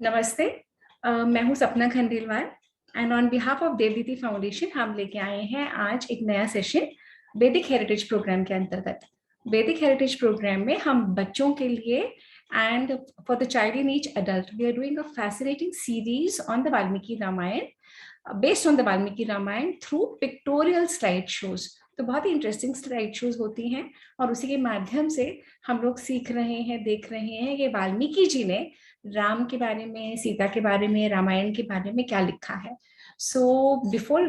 नमस्ते। मैं हूं Sapna Khandelwal and on behalf of Devditi foundation हम लेके आए हैं आज एक नया सेशन वैदिक हेरिटेज प्रोग्राम के अंतर्गत। वैदिक हेरिटेज प्रोग्राम में हम बच्चों के लिए and for the child in each adult we are doing a fascinating series on the Valmiki Ramayan based on the Valmiki Ramayan through pictorial slide shows। तो बहुत ही इंटरेस्टिंग स्लाइड शोज होती हैं और उसी के माध्यम से हम लोग सीख रहे हैं, देख रहे हैं कि वाल्मीकि जी ने राम के बारे में, सीता के बारे में, रामायण के बारे में क्या लिखा है। So before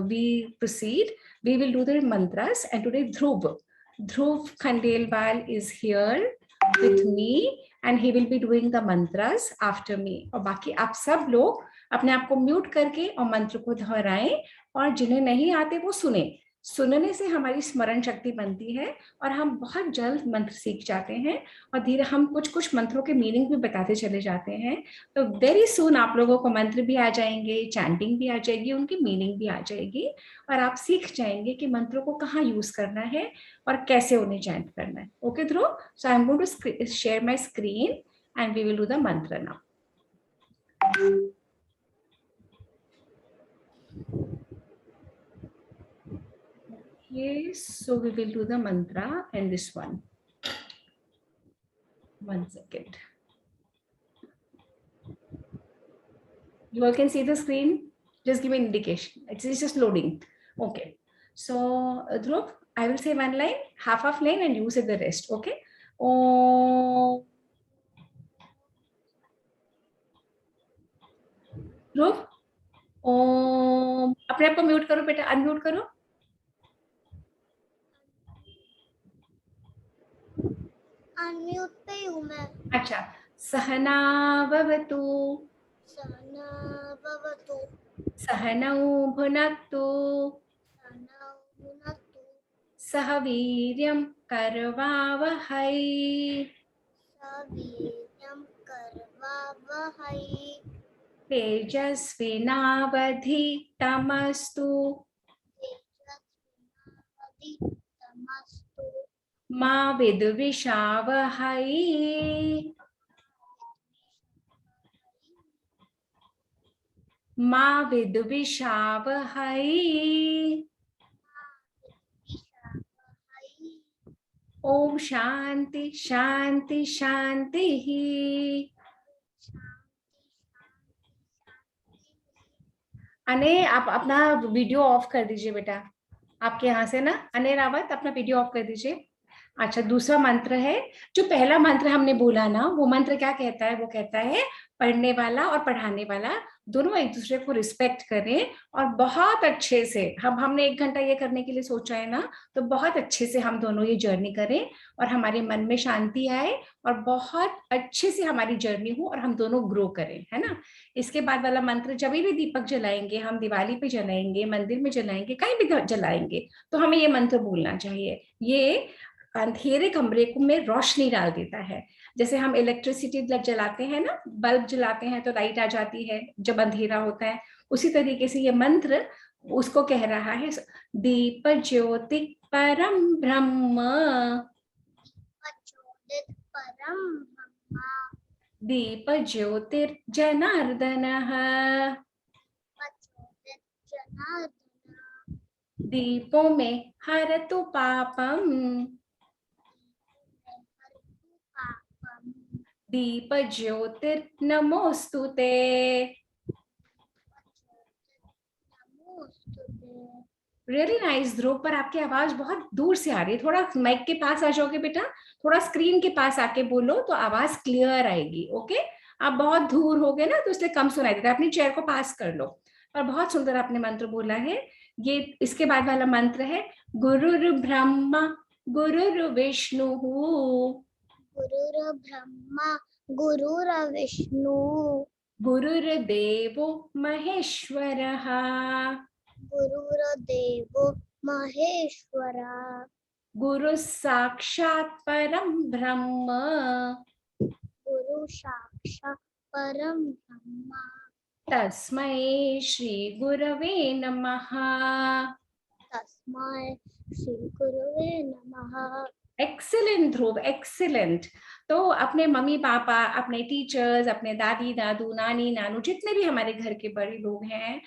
we proceed we will do the mantras and today Dhruv Khandelwal is here with me and he will be doing the mantras after me। और बाकी आप सब लोग अपने आप को म्यूट करके और मंत्र को दोहराएं और जिन्हें नहीं आते वो सुने। सुनने से हमारी स्मरण शक्ति बनती है और हम बहुत जल्द मंत्र सीख जाते हैं और धीरे हम कुछ कुछ मंत्रों के मीनिंग भी बताते चले जाते हैं। तो वेरी सून आप लोगों को मंत्र भी आ जाएंगे, चैंटिंग भी आ जाएगी, उनकी मीनिंग भी आ जाएगी और आप सीख जाएंगे कि मंत्रों को कहाँ यूज करना है और कैसे उन्हें चैंट करना है। Okay Dhruv, so I am going to share my screen and we will do the mantra now. Okay, so we will do the mantra and this one. 1 second. You all can see the screen? Just give me an indication. It's just loading. Okay. So, Dhruv, I will say one line, half of line, and you say the rest. Okay. Oh, Dhruv, oh, अपने आप को mute करो बेटा, unmute करो। Unmute पे हूँ मैं। अच्छा, सहना भवतु, सहना भवतु, सहनौ भुनक्तु, सहनौ भुनक्तु, सह वीर्यं करवावहै, सवीर्यं करवावहै, तेजस्विनावधीतमस्तु, तेजस्विनावधीतमस्तु, मा विद्विषावहै, मा विद्विषावहै। ओम शांति शांति शांति ही। अने आप अपना वीडियो ऑफ कर दीजिए बेटा, आपके यहाँ से ना। अने रावत अपना वीडियो ऑफ कर दीजिए। अच्छा, दूसरा मंत्र है, जो पहला मंत्र हमने बोला ना, वो मंत्र क्या कहता है? वो कहता है पढ़ने वाला और पढ़ाने वाला दोनों एक दूसरे को रिस्पेक्ट करें और बहुत अच्छे से हमने 1 घंटा ये करने के लिए सोचा है ना, तो बहुत अच्छे से हम दोनों ये जर्नी करें और हमारे मन में शांति आए और बहुत अच्छे से हमारी जर्नी हो और हम दोनों ग्रो करें, है ना। इसके बाद वाला मंत्र, जब भी दीपक जलाएंगे, हम दिवाली पे जलाएंगे, मंदिर में जलाएंगे, कहीं भी जलाएंगे, तो हमें ये मंत्र बोलना चाहिए। ये अंधेरे कमरे को में रोशनी डाल देता है। जैसे हम इलेक्ट्रिसिटी जलाते हैं ना, बल्ब जलाते हैं तो लाइट आ जाती है जब अंधेरा होता है, उसी तरीके से ये मंत्र उसको कह रहा है। दीप ज्योति परम ब्रह्म, परम ब्रह्म, दीप ज्योतिर्जनार्दनः, जनार्दन, दीपो में हरतु पापम, दीप ज्योतिर्नमोस्तुते। रियली नाइस ध्रुव, पर आपकी आवाज बहुत दूर से आ रही है। थोड़ा माइक के पास आ जाओगे बेटा, थोड़ा स्क्रीन के पास आके बोलो तो आवाज क्लियर आएगी। ओके, आप बहुत दूर हो गए ना तो इसलिए कम सुनाई देता है। अपनी चेयर को पास कर लो। पर बहुत सुंदर आपने मंत्र बोला है। ये इसके बाद वाला मंत्र है, गुरुर् ब्रह्मा गुरुर्विष्णु, गुरुर्ब्रह्मा गुरुर्विष्णु, गुरुर्देवो महेश्वरः, गुरुर्देवो महेश्वरा, गुरु साक्षात् परम ब्रह्म, गुरु साक्षात् परम ब्रह्म, तस्मै श्री गुरवे नमः, तस्मै श्री गुरुवे नमः। एक्सीलेंट ध्रुव, एक्सीलेंट। तो अपने मम्मी पापा, अपने टीचर्स, अपने दादी दादू, नानी नानू, जितने भी हमारे घर के बड़े लोग हैं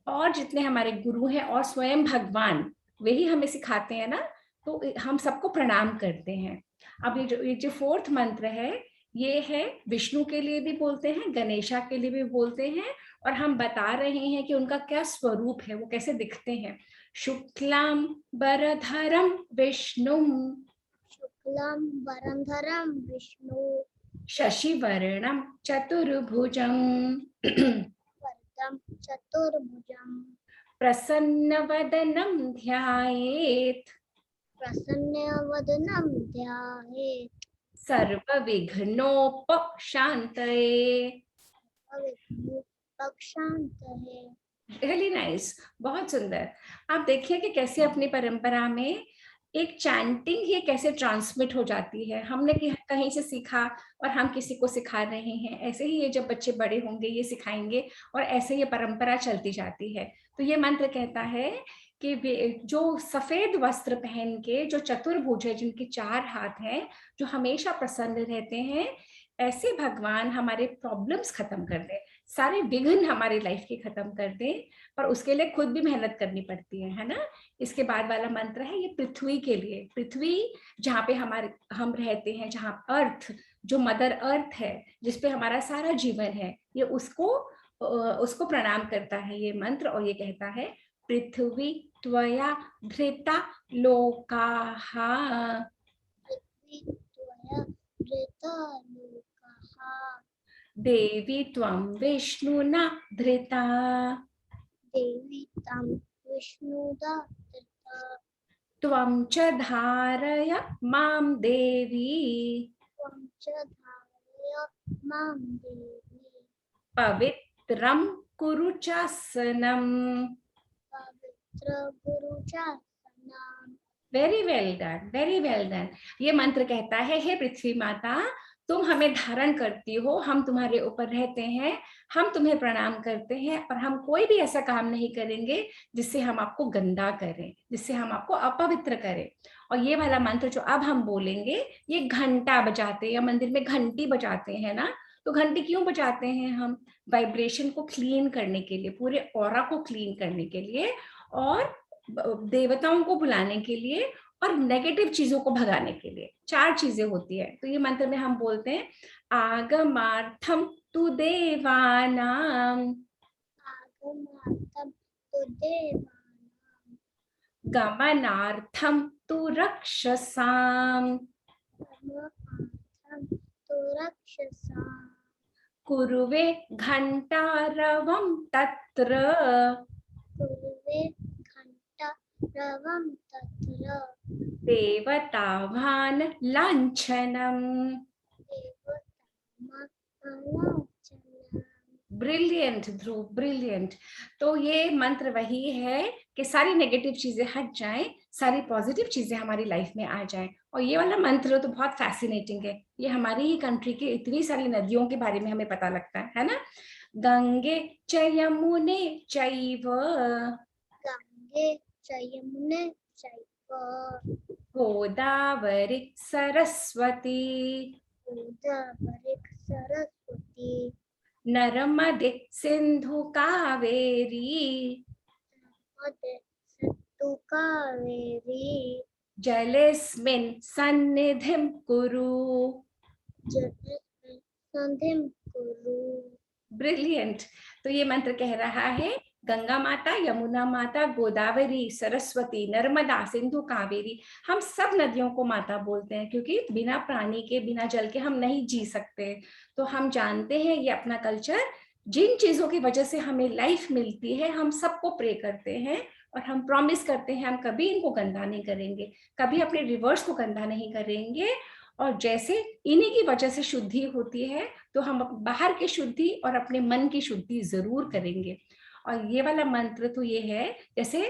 और जितने हमारे गुरु हैं और स्वयं भगवान, वही हमें सिखाते हैं ना, तो हम सबको प्रणाम करते हैं। अब ये जो फोर्थ मंत्र है, ये है विष्णु के लिए भी बोलते हैं, गणेशा के लिए भी बोलते हैं, और हम बता रहे हैं कि उनका क्या स्वरूप है, वो कैसे दिखते हैं। शुक्लाम वरधरम विष्णु, शुक्लं वरधरं विष्णु शशिवर्णम चतुर्भुजम, वरदं चतुर्भुजं प्रसन्नवदनं ध्यायेत्, प्रसन्नवदनं ध्यायेत् सर्वविघ्नोपशान्तये। विघ्नोपशान्तये। रियली नाइस, बहुत सुंदर। आप देखिए कि कैसे अपनी परंपरा में एक चैंटिंग ये कैसे ट्रांसमिट हो जाती है। हमने कहीं से सीखा और हम किसी को सिखा रहे हैं, ऐसे ही ये जब बच्चे बड़े होंगे ये सिखाएंगे और ऐसे ये परंपरा चलती जाती है। तो ये मंत्र कहता है कि जो सफेद वस्त्र पहन के, जो चतुर्भुज है, जिनके 4 हाथ हैं, जो हमेशा प्रसन्न रहते हैं, ऐसे भगवान हमारे प्रॉब्लम्स खत्म कर दें, सारे विघ्न हमारी लाइफ के खत्म कर दें। पर उसके लिए खुद भी मेहनत करनी पड़ती है ना। इसके बाद वाला मंत्र है ये पृथ्वी के लिए। पृथ्वी जहाँ पे हम रहते हैं, जहाँ अर्थ, जो मदर अर्थ है, जिसपे हमारा सारा जीवन है, ये उसको प्रणाम करता है ये मंत्र, और ये कहता है पृथ्वी त्वया धृता लोकाः, पृथ्वी त्वया धृता लोकाः देवी त्वं विष्णुना धृता, देवी तं विष्णुना धृता त्वं च धारय मां देवी, त्वं च धारय मां देवी पवित्रं कुरु चासनम्। पवित्र गुरुचासनाम्। Very well done, very well done. ये मंत्र कहता है, हे पृथ्वी माता, तुम हमें धारण करती हो, हम तुम्हारे ऊपर रहते हैं, हम तुम्हें प्रणाम करते हैं, और हम कोई भी ऐसा काम नहीं करेंगे जिससे हम आपको गंदा करें, जिससे हम आपको अपवित्र करें। और ये वाला मंत्र जो अब हम बोलेंगे, ये घंटा बजाते या मंदिर में घंटी बजाते हैं ना, तो घंटी क्यों बजाते हैं हम? वाइब्रेशन को क्लीन करने के लिए, पूरे ऑरा को क्लीन करने के लिए, और देवताओं को बुलाने के लिए, और नेगेटिव चीजों को भगाने के लिए। 4 चीजें होती है। तो ये मंत्र में हम बोलते हैं आगमार्थम तु देवानां, आगमार्थं तु देवानां गमनार्थम तु रक्षसां, धर्मार्थं तु रक्षसाम्। कुरुवे घंटारवं तत्र, कुर्वे घण्टारवं तत्र देवतावान् लाञ्छनम्। देवतामालाचनम्। ब्रिलियंट ध्रुव, ब्रिलियंट। तो ये मंत्र वही है कि सारी नेगेटिव चीजें हट जाएं, सारी पॉजिटिव चीजें हमारी लाइफ में आ जाएं। और ये वाला मंत्र तो बहुत फैसिनेटिंग है। ये हमारी ही कंट्री की इतनी सारी नदियों के बारे में हमें पता लगता है ना। गंगे च यमुने चैव, गंगे च यमुने चैव गोदावरी सरस्वती, गोदावरी सरस्वती नर्मदे सिंधु कावेरी, नर्मदे सिन्धु कावेरी जलेस्मिन् सन्निधिं कुरु। जलेस्मिन् सन्निधिं कुरु। ब्रिलियंट। तो ये मंत्र कह रहा है गंगा माता, यमुना माता, गोदावरी, सरस्वती, नर्मदा, सिंधु, कावेरी, हम सब नदियों को माता बोलते हैं, क्योंकि बिना प्राणी के, बिना जल के हम नहीं जी सकते। तो हम जानते हैं ये अपना कल्चर, जिन चीजों की वजह से हमें लाइफ मिलती है, हम सबको प्रे करते हैं, और हम प्रॉमिस करते हैं हम कभी इनको गंदा नहीं करेंगे, कभी अपने रिवर्स को गंदा नहीं करेंगे। और जैसे इन्हीं की वजह से शुद्धि होती है, तो हम बाहर की शुद्धि और अपने मन की शुद्धि जरूर करेंगे। और ये वाला मंत्र तो ये है, जैसे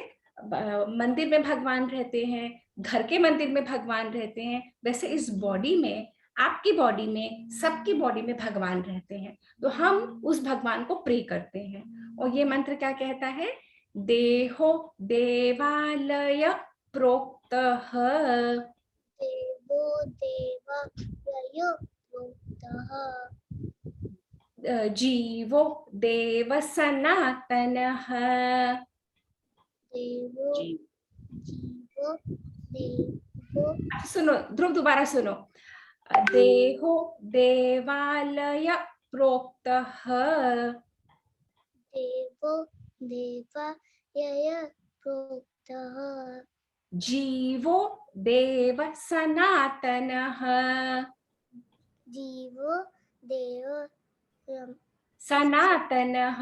मंदिर में भगवान रहते हैं, घर के मंदिर में भगवान रहते हैं, वैसे इस बॉडी में, आपकी बॉडी में, सबकी बॉडी में भगवान रहते हैं। तो हम उस भगवान को प्रे करते हैं। और ये मंत्र क्या कहता है? देहो देवालय प्रोक्तः, देवो जीवो देव जीवो सनातनः देव सनातनः देवो जी जीवो देवो सुनो ध्रुव, दोबारा सुनो। देहो देवालय प्रोक्तः देवो देवालय प्रोक्तः जीवो देव सनातनः जीवो देव सनातनः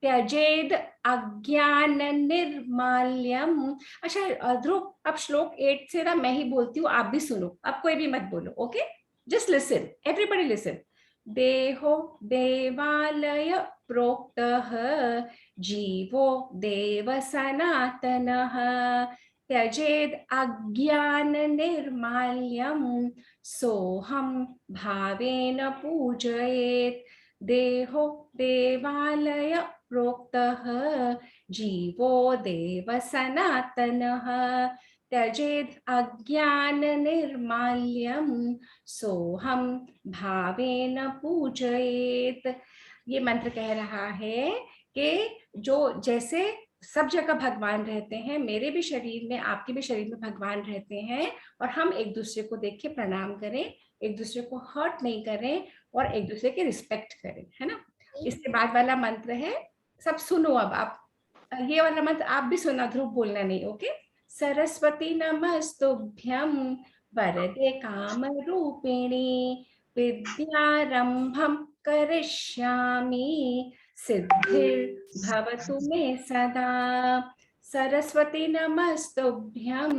त्यजेद अज्ञान निर्माल्यम। अच्छा ध्रुव, अब श्लोक 8 से ना मैं ही बोलती हूँ, आप भी सुनो, आप कोई भी मत बोलो, okay? Just listen, everybody listen. देहो देवालय प्रोक्तः जीवो देव सनातनः त्यजेद अज्ञान निर्माल्यम सोहम भावेन पूजयेत्। देहो देवालय प्रोक्तः जीवो देव सनातनः त्यजेद अज्ञान निर्माल्यम सोहम भावेन पूजयेत्। ये मंत्र कह रहा है कि जो जैसे सब जगह भगवान रहते हैं, मेरे भी शरीर में, आपके भी शरीर में भगवान रहते हैं, और हम एक दूसरे को देख के प्रणाम करें, एक दूसरे को हर्ट नहीं करें और एक दूसरे की रिस्पेक्ट करें, है ना? इसके बाद वाला मंत्र है, सब सुनो अब आप, ये वाला मंत्र आप भी सुना, ध्रुव बोलना नहीं, ओके? सरस्वती नमस्तुभ्यं वरदे काम रूपिणी विद्यारंभं करिष्यामि सिद्धिर्भवतु मे सदा। सरस्वती नमस्तुभ्यं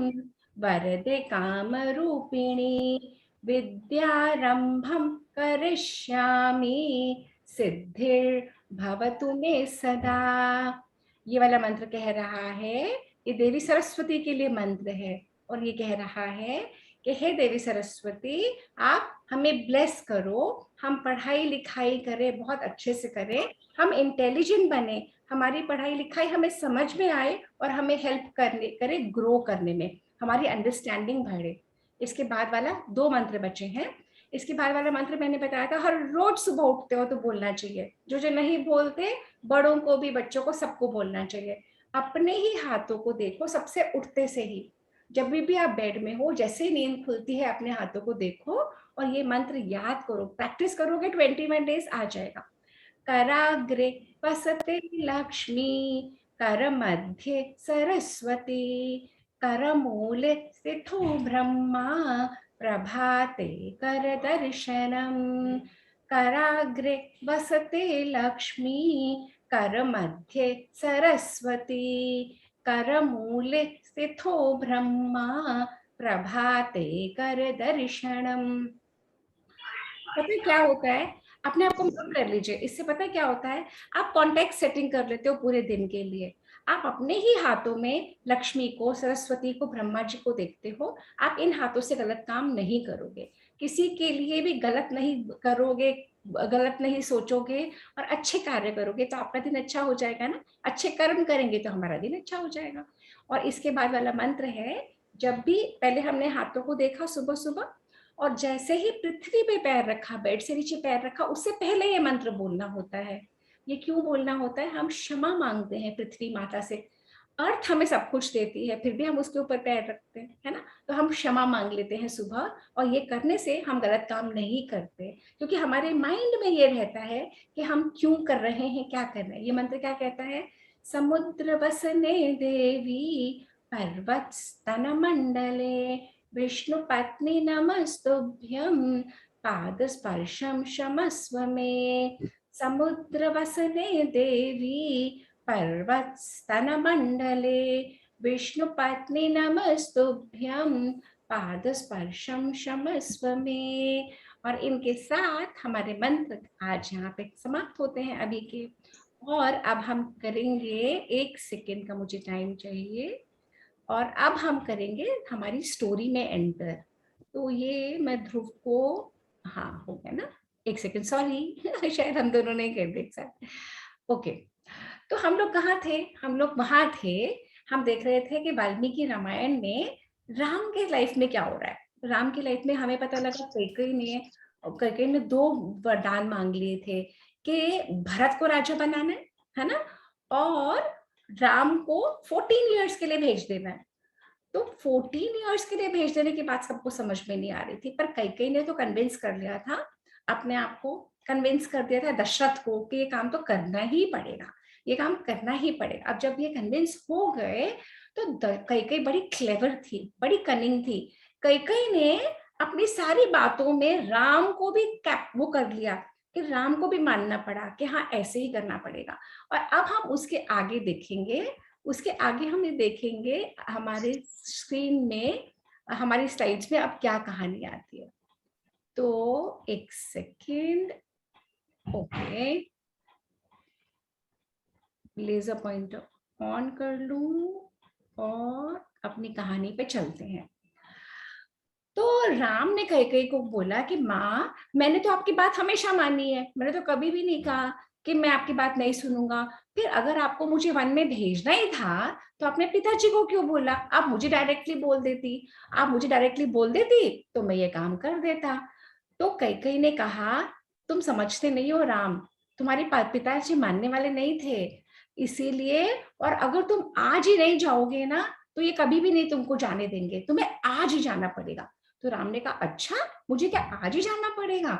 वरदे काम रूपिणी विद्यारंभं करिष्यामि सिद्धिर्भवतु मे सदा। ये वाला मंत्र कह रहा है, ये देवी सरस्वती के लिए मंत्र है, और ये कह रहा है कि हे देवी सरस्वती, आप हमें ब्लेस करो, हम पढ़ाई लिखाई करें, बहुत अच्छे से करें, हम इंटेलिजेंट बने, हमारी पढ़ाई लिखाई हमें समझ में आए और हमें हेल्प करे ग्रो करने में, हमारी अंडरस्टैंडिंग बढ़े। इसके बाद वाला 2 मंत्र बचे हैं। इसके बाद वाला मंत्र मैंने बताया था, हर रोज सुबह उठते हो तो बोलना चाहिए, जो जो नहीं बोलते बड़ों को भी, बच्चों को, सबको बोलना चाहिए। अपने ही हाथों को देखो, सबसे उठते से ही, जब भी आप बेड में हो, जैसे ही नींद खुलती है अपने हाथों को देखो और ये मंत्र याद करो, प्रैक्टिस करोगे 21 डेज आ जाएगा। कराग्रे वसते लक्ष्मी कर मध्ये सरस्वती करमूले स्थितो ब्रह्मा प्रभाते कर दर्शनम। कराग्रे वसते लक्ष्मी कर मध्ये सरस्वती करमूले स्थितो ब्रह्मा प्रभाते कर दर्शनम। पता है क्या होता है, अपने आप को म्यूट कर लीजिए, इससे पता है क्या होता है, आप कॉन्टेक्ट सेटिंग कर लेते हो पूरे दिन के लिए। आप अपने ही हाथों में लक्ष्मी को, सरस्वती को, ब्रह्मा जी को देखते हो, आप इन हाथों से गलत काम नहीं करोगे, किसी के लिए भी गलत नहीं करोगे, गलत नहीं सोचोगे और अच्छे कार्य करोगे तो आपका दिन अच्छा हो जाएगा ना। अच्छे कर्म करेंगे तो हमारा दिन अच्छा हो जाएगा। और इसके बाद वाला मंत्र है, जब भी पहले हमने हाथों को देखा सुबह सुबह, और जैसे ही पृथ्वी पे पैर रखा, बेड से नीचे पैर रखा, उससे पहले ये मंत्र बोलना होता है। ये क्यों बोलना होता है? हम क्षमा मांगते हैं पृथ्वी माता से। अर्थ हमें सब कुछ देती है, फिर भी हम उसके ऊपर पैर रखते हैं, है ना? तो हम क्षमा मांग लेते हैं सुबह, और ये करने से हम गलत काम नहीं करते, क्योंकि हमारे माइंड में ये रहता है कि हम क्यों कर रहे हैं, क्या कर रहे हैं। ये मंत्र क्या कहता है? समुद्र वसने देवी पर्वत स्तन मंडले विष्णु पत्नी नमस्तुभ्यं पाद स्पर्शम क्षमस्व मे। समुद्र वसने देवी पर्वत स्तन मंडले विष्णु पत्नी नमस्तुभ्यं पाद स्पर्शम क्षमस्व मे। और इनके साथ हमारे मंत्र आज यहाँ पे समाप्त होते हैं अभी के। और अब हम करेंगे, 1 सेकेंड का मुझे टाइम चाहिए, और अब हम करेंगे हमारी स्टोरी में एंटर। तो ये मैं ध्रुव को, हाँ हो गया ना, 1 सेकेंड, सॉरी शायद हम दोनों ने कर दिया एक साथ। ओके, तो हम लोग कहाँ थे? हम लोग वहां थे, हम देख रहे थे कि वाल्मीकि रामायण में राम के लाइफ में क्या हो रहा है। राम की लाइफ में हमें पता लगा कैकेयी ने 2 वरदान मांग लिए थे कि भरत को राजा बनाना है ना, और राम को 14 इयर्स के लिए भेज देना है। तो 14 इयर्स के लिए भेज देने की बात सबको समझ में नहीं आ रही थी, पर कैकेयी ने तो कन्विंस कर लिया था, अपने आप को कन्विंस कर दिया था दशरथ को कि ये काम तो करना ही पड़ेगा, ये काम करना ही पड़ेगा। अब जब ये कन्विंस हो गए तो कैकेयी बड़ी क्लेवर थी, बड़ी कनिंग थी। कैकेयी ने अपनी सारी बातों में राम को भी वो कर लिया कि राम को भी मानना पड़ा कि हाँ ऐसे ही करना पड़ेगा। और अब हम उसके आगे देखेंगे, उसके आगे हम ये देखेंगे हमारे स्क्रीन में, हमारी स्लाइड्स में अब क्या कहानी आती है। तो एक second, okay, laser pointer on कर लूं और अपनी कहानी पे चलते हैं। तो राम ने कैकेयी को बोला कि माँ, मैंने तो आपकी बात हमेशा मानी है, मैंने तो कभी भी नहीं कहा कि मैं आपकी बात नहीं सुनूंगा। फिर अगर आपको मुझे वन में भेजना ही था तो आपने पिताजी को क्यों बोला? आप मुझे डायरेक्टली बोल देती, आप मुझे डायरेक्टली बोल देती तो मैं ये काम कर देता। तो कैकेयी ने कहा, तुम समझते नहीं हो राम, तुम्हारे पिताजी मानने वाले नहीं थे, इसीलिए, और अगर तुम आज ही नहीं जाओगे ना तो ये कभी भी नहीं तुमको जाने देंगे, तुम्हें आज ही जाना पड़ेगा। तो राम ने कहा, अच्छा मुझे क्या आज ही जाना पड़ेगा?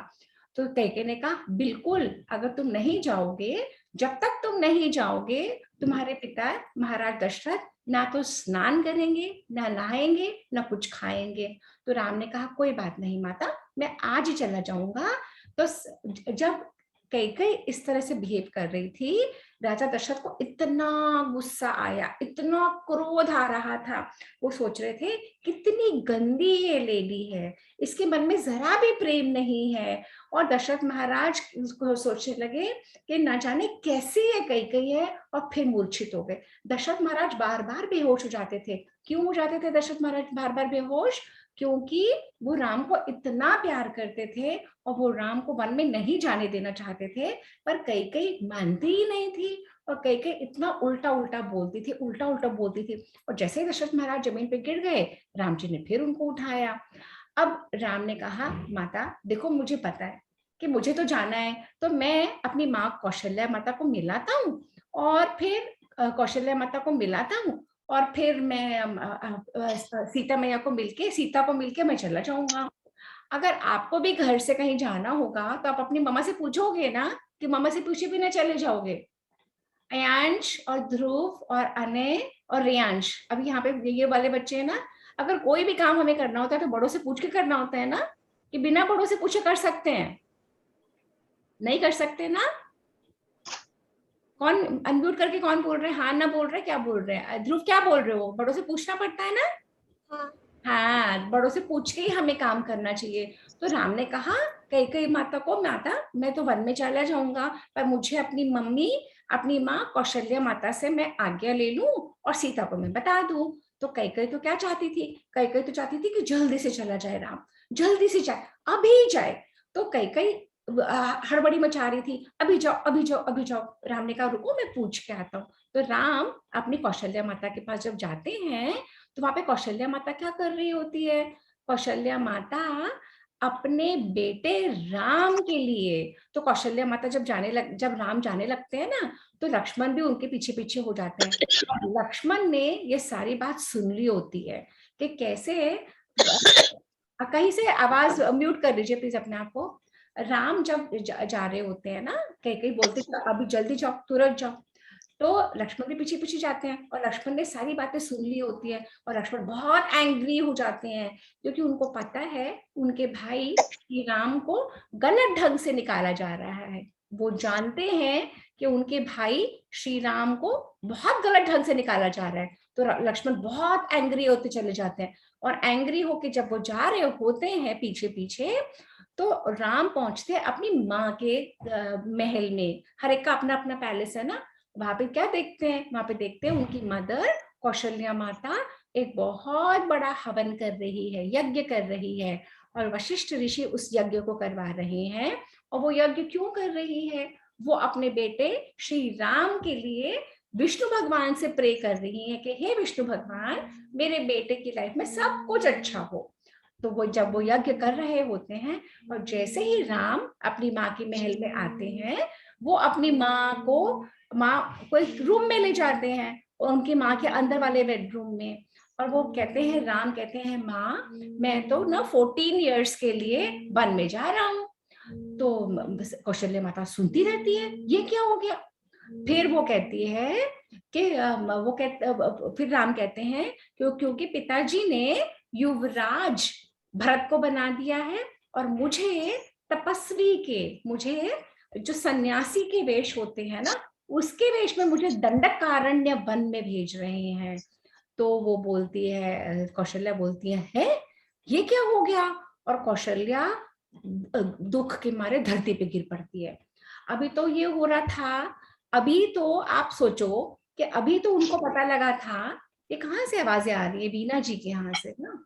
तो कैकेयी ने कहा, बिल्कुल, अगर तुम नहीं जाओगे, जब तक तुम नहीं जाओगे, तुम्हारे पिता महाराज दशरथ ना तो स्नान करेंगे, ना नहाएंगे, ना कुछ खाएंगे। तो राम ने कहा, कोई बात नहीं माता, मैं आज ही चला जाऊंगा। तो जब कैकेयी इस तरह से बिहेव कर रही थी, राजा दशरथ को इतना गुस्सा आया, इतना क्रोध आ रहा था। वो सोच रहे थे, कितनी गंदी ये लेडी है, इसके मन में जरा भी प्रेम नहीं है। और दशरथ महाराज सोचने लगे कि न जाने कैसी ये कैकेयी है, और फिर मूर्छित हो गए। दशरथ महाराज बार बार बेहोश हो जाते थे। क्यों हो जाते थे दशरथ महाराज बार बार बेहोश? क्योंकि वो राम को इतना प्यार करते थे और वो राम को वन में नहीं जाने देना चाहते थे, पर कैकेयी मानती ही नहीं थी। और कैकेयी इतना उल्टा उल्टा बोलती थी, उल्टा उल्टा बोलती थी। और जैसे ही दशरथ महाराज जमीन पे गिर गए, राम जी ने फिर उनको उठाया। अब राम ने कहा, माता देखो, मुझे पता है कि मुझे तो जाना है, तो मैं अपनी माँ कौशल्या माता को मिलाता हूँ, और फिर कौशल्या माता को मिलाता हूँ, और फिर मैं सीता को मिलके मैं चला जाऊंगा। अगर आपको भी घर से कहीं जाना होगा तो आप अपनी मम्मा से पूछोगे ना, कि मम्मा से पूछे बिना चले जाओगे? अयांश और ध्रुव और अनय और रियांश, अभी यहाँ पे ये वाले बच्चे हैं ना, अगर कोई भी काम हमें करना होता है तो बड़ों से पूछ के करना होता है ना, कि बिना बड़ों से पूछे कर सकते हैं? नहीं कर सकते ना? कौन अनम्यूट करके कौन बोल रहे हैं? हाँ ना बोल रहे हैं, क्या बोल रहे हैं? ध्रुव क्या बोल रहे हो? बड़ों से पूछना पड़ता है ना? हाँ। हाँ, बड़ों से पूछ के ही हमें काम करना चाहिए। तो राम ने कहा कैकेयी माता को, माता मैं तो वन में चला जाऊंगा, पर मुझे अपनी मम्मी, अपनी माँ कौशल्या माता से मैं आज्ञा ले लूं और सीता को मैं बता दूं। तो कैकेयी तो क्या चाहती थी? कैकेयी तो चाहती थी कि जल्दी से चला जाए राम, जल्दी से जाए, अभी जाए। तो कैकेयी हड़बड़ी मचा रही थी, अभी जाओ अभी जाओ अभी जाओ। राम ने कहा, रुको मैं पूछ के आता हूँ। तो राम अपनी कौशल्या माता के पास जब जाते हैं तो वहां पे कौशल्या माता क्या कर रही होती है? कौशल्या माता अपने बेटे राम के लिए, तो कौशल्या माता जब राम जाने लगते हैं ना, तो लक्ष्मण भी उनके पीछे पीछे हो जाते हैं। और लक्ष्मण ने ये सारी बात सुन ली होती है कि कैसे, कहीं से आवाज म्यूट कर लीजिए प्लीज अपने आप को। राम जब जा रहे होते हैं ना, कहीं बोलते अभी जल्दी जाओ, तुरंत जाओ, तो लक्ष्मण के पीछे पीछे जाते हैं, और लक्ष्मण ने सारी बातें सुन ली होती है, और लक्ष्मण बहुत एंग्री हो जाते हैं, क्योंकि उनको पता है उनके भाई श्री राम को गलत ढंग से निकाला जा रहा है। वो जानते हैं कि उनके भाई श्री राम को बहुत गलत ढंग से निकाला जा रहा है। तो लक्ष्मण बहुत एंग्री होते चले जाते हैं, और एंग्री होके जब वो जा रहे होते हैं पीछे पीछे, तो राम पहुंचते हैं अपनी माँ के महल में। हर एक का अपना अपना पैलेस है ना। वहां पे क्या देखते हैं? वहां पे देखते हैं उनकी मदर कौशल्या माता एक बहुत बड़ा हवन कर रही है, यज्ञ कर रही है, और वशिष्ठ ऋषि उस यज्ञ को करवा रहे हैं। और वो यज्ञ क्यों कर रही है? वो अपने बेटे श्री राम के लिए विष्णु भगवान से प्रे कर रही हैं कि हे विष्णु भगवान, मेरे बेटे की लाइफ में सब कुछ अच्छा हो। तो वो जब वो यज्ञ कर रहे होते हैं और जैसे ही राम अपनी माँ के महल में आते हैं, वो अपनी माँ को एक रूम में ले जाते हैं और उनकी माँ के अंदर वाले बेडरूम में। और वो कहते हैं, राम कहते हैं, माँ मैं तो ना 14 इयर्स के लिए वन में जा रहा हूँ। तो कौशल्य माता सुनती रहती है, ये क्या हो गया। फिर वो कहती है कि फिर राम कहते हैं क्योंकि पिताजी ने युवराज भरत को बना दिया है और मुझे तपस्वी के, मुझे जो सन्यासी के वेश होते हैं ना, उसके वेश में मुझे दंडकारण्य वन में भेज रहे हैं। तो वो बोलती है, कौशल्या बोलती है ये क्या हो गया। और कौशल्या दुख के मारे धरती पे गिर पड़ती है। अभी तो ये हो रहा था, अभी तो आप सोचो कि अभी तो उनको पता लगा था, ये कहाँ से आवाजें आ रही है, बीना जी के यहाँ से ना,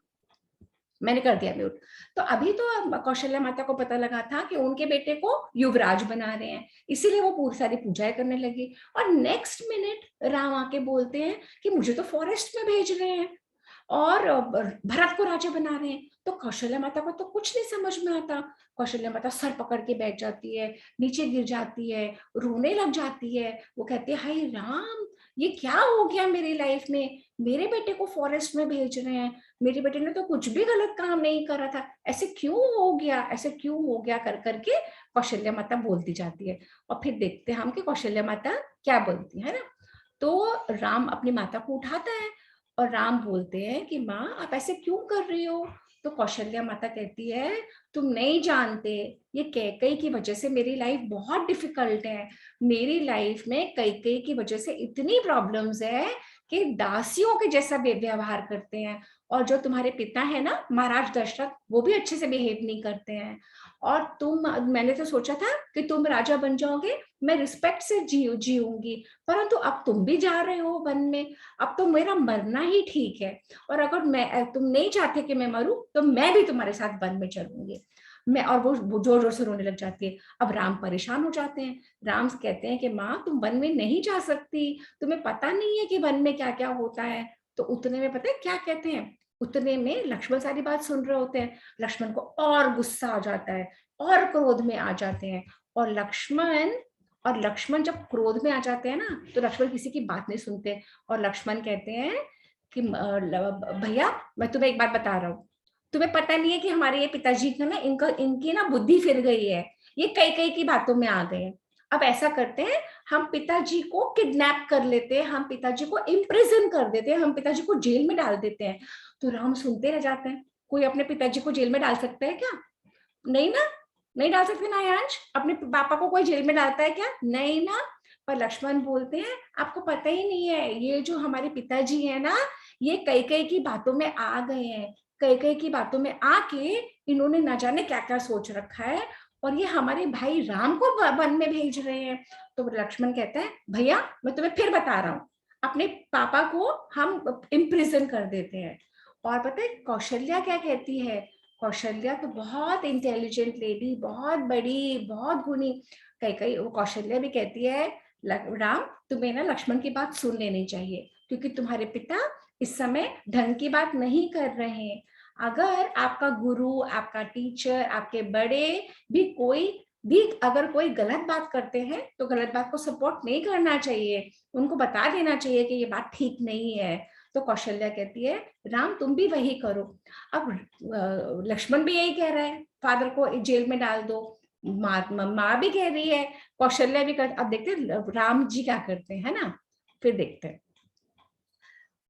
मैंने कर दिया म्यूट। तो अभी तो कौशल्या माता को पता लगा था कि उनके बेटे को युवराज बना रहे हैं, इसीलिए वो पूरी सारी पूजाएं करने लगी। और नेक्स्ट मिनट राम आके बोलते हैं कि मुझे तो फॉरेस्ट में भेज रहे हैं और भरत को राजा बना रहे हैं। तो कौशल्या माता को तो कुछ नहीं समझ में आता। कौशल्या माता सर पकड़ के बैठ जाती है, नीचे गिर जाती है, रोने लग जाती है। वो कहती है, हाय राम, ये क्या हो गया मेरी लाइफ में, मेरे बेटे को फॉरेस्ट में भेज रहे हैं, मेरे बेटे ने तो कुछ भी गलत काम नहीं करा था, ऐसे क्यों हो गया, ऐसे क्यों हो गया, कर करके कौशल्या माता बोलती जाती है। और फिर देखते हैं हम कि कौशल्या माता क्या बोलती है ना। तो राम अपनी माता को उठाता है और राम बोलते हैं कि माँ आप ऐसे क्यों कर रही हो। तो कौशल्या माता कहती है, तुम नहीं जानते, ये कैकेयी की वजह से मेरी लाइफ बहुत डिफिकल्ट है। मेरी लाइफ में कैकेयी की वजह से इतनी प्रॉब्लम्स है कि दासियों के जैसा व्यवहार करते हैं। और जो तुम्हारे पिता है ना महाराज दशरथ, वो भी अच्छे से बिहेव नहीं करते हैं। और मैंने तो सोचा था कि तुम राजा बन जाओगे, मैं रिस्पेक्ट से जीऊंगी, परंतु अब तुम भी जा रहे हो वन में, अब तो मेरा मरना ही ठीक है। और अगर तुम नहीं चाहते कि मैं मरूं, तो मैं भी तुम्हारे साथ वन में चलूंगी मैं। और वो जोर जोर से रोने लग जाती है। अब राम परेशान हो जाते हैं। राम कहते हैं कि माँ तुम वन में नहीं जा सकती, तुम्हें पता नहीं है कि वन में क्या क्या होता है। तो उतने में पता है क्या कहते हैं, उतने में लक्ष्मण सारी बात सुन रहे होते हैं। लक्ष्मण को और गुस्सा आ जाता है और क्रोध में आ जाते हैं। और लक्ष्मण जब क्रोध में आ जाते हैं ना, तो लक्ष्मण किसी की बात नहीं सुनते। और लक्ष्मण कहते हैं कि भैया मैं तुम्हें एक बात बता रहा हूँ, तुम्हें पता नहीं है कि हमारे ये पिताजी का ना, इनकी ना बुद्धि फिर गई है, ये कई कई की बातों में आ गए हैं। अब ऐसा करते हैं, हम पिताजी को किडनैप कर लेते हैं, हम पिताजी को इम्प्रिजन कर देते हैं, हम पिताजी को जेल में डाल देते हैं। तो राम सुनते रह जाते हैं। कोई अपने पिताजी को जेल में डाल सकता है क्या? नहीं ना, नहीं डाल सकते ना यांश, अपने पापा को कोई जेल में डालता है क्या? नहीं ना। पर लक्ष्मण बोलते हैं, आपको पता ही नहीं है, ये जो हमारे पिताजी है ना, ये कई कई की बातों में आ गए हैं, कई कई की बातों में आके इन्होंने न जाने क्या क्या सोच रखा है, और ये हमारे भाई राम को वन में भेज रहे हैं। तो लक्ष्मण कहता है, भैया मैं तुम्हें फिर बता रहा हूँ, अपने पापा को हम इम्प्रिजन कर देते हैं। और पता है कौशल्या क्या कहती है, कौशल्या तो बहुत इंटेलिजेंट लेडी, बहुत बड़ी, बहुत गुणी। कई कई वो कौशल्या भी कहती है, राम तुम्हें ना लक्ष्मण की बात सुन लेनी चाहिए, क्योंकि तुम्हारे पिता इस समय ढंग की बात नहीं कर रहे हैं। अगर आपका गुरु, आपका टीचर, आपके बड़े भी अगर कोई गलत बात करते हैं, तो गलत बात को सपोर्ट नहीं करना चाहिए, उनको बता देना चाहिए कि ये बात ठीक नहीं है। तो कौशल्या कहती है, राम तुम भी वही करो। अब लक्ष्मण भी यही कह रहा है, फादर को जेल में डाल दो, माँ भी कह रही है, कौशल्या भी कर। अब देखते हैं राम जी क्या करते हैं ना, फिर देखते हैं।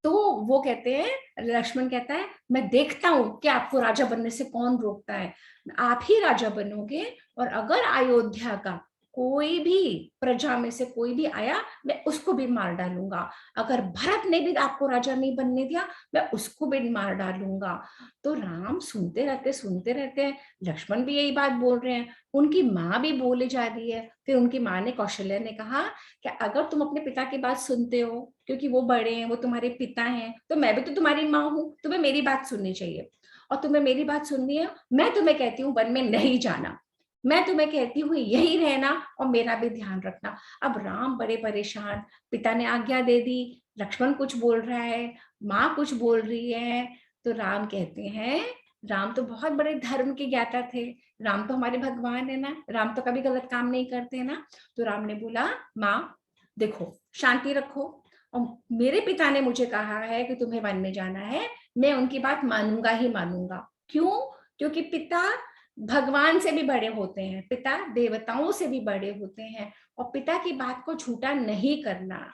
तो वो कहते हैं, लक्ष्मण कहता है, मैं देखता हूं कि आपको राजा बनने से कौन रोकता है, आप ही राजा बनोगे। और अगर अयोध्या का कोई भी प्रजा में से कोई भी आया, मैं उसको भी मार डालूंगा। अगर भरत ने भी आपको राजा नहीं बनने दिया, मैं उसको भी मार डालूंगा। तो राम सुनते रहते हैं। लक्ष्मण भी यही बात बोल रहे हैं, उनकी माँ भी बोले जा रही है। फिर उनकी माँ ने, कौशल्या ने कहा कि अगर तुम अपने पिता की बात सुनते हो, क्योंकि वो बड़े हैं, वो तुम्हारे पिता हैं, तो मैं भी तो तुम्हारी माँ हूँ, तुम्हें मेरी बात सुननी चाहिए। और तुम्हें मेरी बात सुननी है, मैं तुम्हें कहती हूँ वन में नहीं जाना, मैं तुम्हें कहती हूँ यही रहना और मेरा भी ध्यान रखना। अब राम बड़े परेशान, पिता ने आज्ञा दे दी, लक्ष्मण कुछ बोल रहा है, माँ कुछ बोल रही है। तो राम कहते हैं, राम तो बहुत बड़े धर्म के ज्ञाता थे, राम तो हमारे भगवान है ना, राम तो कभी गलत काम नहीं करते ना। तो राम ने बोला, माँ देखो शांति रखो, और मेरे पिता ने मुझे कहा है कि तुम्हें वन में जाना है, मैं उनकी बात मानूंगा ही मानूंगा। क्यों? क्योंकि पिता भगवान से भी बड़े होते हैं, पिता देवताओं से भी बड़े होते हैं, और पिता की बात को झूठा नहीं करना,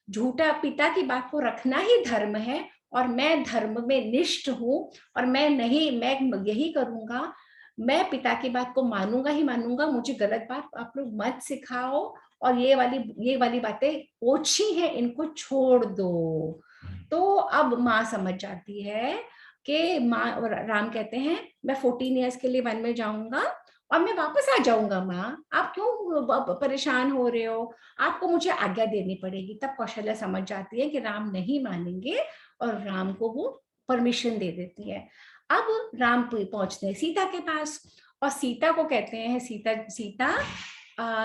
झूठा पिता की बात को रखना ही धर्म है। और मैं धर्म में निष्ठ हूं, और मैं यही करूंगा, मैं पिता की बात को मानूंगा ही मानूंगा, मुझे गलत बात आप लोग मत सिखाओ, और ये वाली बातें ओछी हैं, इनको छोड़ दो। तो अब माँ समझ जाती है कि माँ, राम कहते हैं मैं 14 ईयर्स के लिए वन में जाऊंगा और मैं वापस आ जाऊंगा। माँ आप क्यों परेशान हो रहे हो, आपको मुझे आज्ञा देनी पड़ेगी। तब कौशल्या समझ जाती है कि राम नहीं मानेंगे, और राम को वो परमिशन दे देती है। अब राम पहुंचते हैं सीता के पास, और सीता को कहते हैं, सीता सीता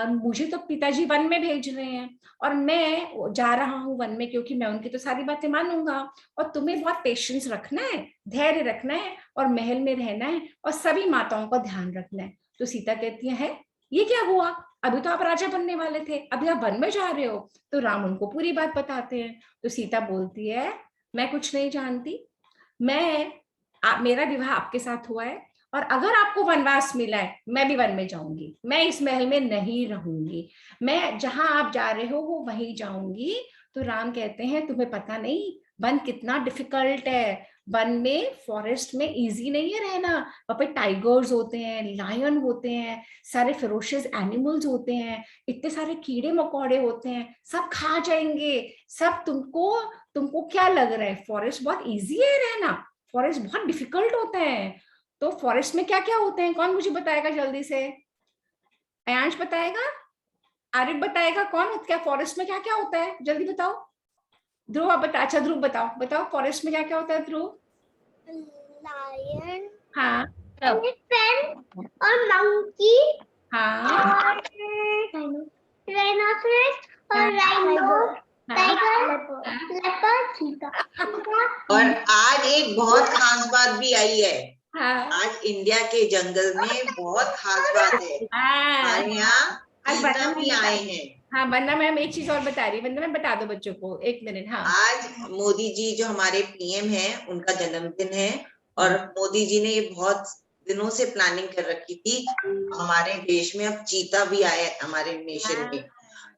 मुझे तो पिताजी वन में भेज रहे हैं, और मैं जा रहा हूँ वन में क्योंकि मैं उनकी तो सारी बातें मानूंगा, और तुम्हें बहुत पेशेंस रखना है, धैर्य रखना है, और महल में रहना है, और सभी माताओं का ध्यान रखना है। तो सीता कहती है ये क्या हुआ, अभी तो आप राजा बनने वाले थे, अभी आप वन में जा रहे हो। तो राम उनको पूरी बात बताते हैं। तो सीता बोलती है मैं कुछ नहीं जानती, मेरा विवाह आपके साथ हुआ है, और अगर आपको वनवास मिला है मैं भी वन में जाऊंगी, मैं इस महल में नहीं रहूंगी, मैं जहां आप जा रहे हो वो वहीं जाऊंगी। तो राम कहते हैं तुम्हें पता नहीं वन कितना डिफिकल्ट है, वन में फॉरेस्ट में इजी नहीं है रहना, वहां पे टाइगर्स होते हैं, लायन होते हैं, सारे फेरोशियस एनिमल्स होते हैं, इतने सारे कीड़े मकोड़े होते हैं, सब खा जाएंगे सब तुमको। तुमको क्या लग रहा है फॉरेस्ट बहुत इजी है रहना, फॉरेस्ट बहुत डिफिकल्ट होता है। तो फॉरेस्ट में क्या क्या होते हैं, कौन मुझे बताएगा जल्दी से? अयांश बताएगा, आरिफ बताएगा, कौन क्या फॉरेस्ट में क्या क्या होता है, जल्दी बताओ। ध्रुव आप बता, अच्छा ध्रुव बताओ, बताओ फॉरेस्ट में क्या क्या होता है ध्रुव? लायन, हाँ एलिफेंट और मंकी हाँ और राइनोसेरस और राइनो, टाइगर, लेपर्ड, चीता। और आज एक बहुत खास बात भी आई है, हाँ आज इंडिया के जंगल में बहुत खास बात है, हमारे यहाँ चीता भी आए हैं। हाँ वंदना मैम एक चीज और बता रही है, वंदना मैम बता दो बच्चों को, एक मिनट। हाँ आज मोदी जी जो हमारे पीएम हैं उनका जन्मदिन है, और मोदी जी ने ये बहुत दिनों से प्लानिंग कर रखी थी हमारे देश में अब चीता भी आए हमारे नेशन में।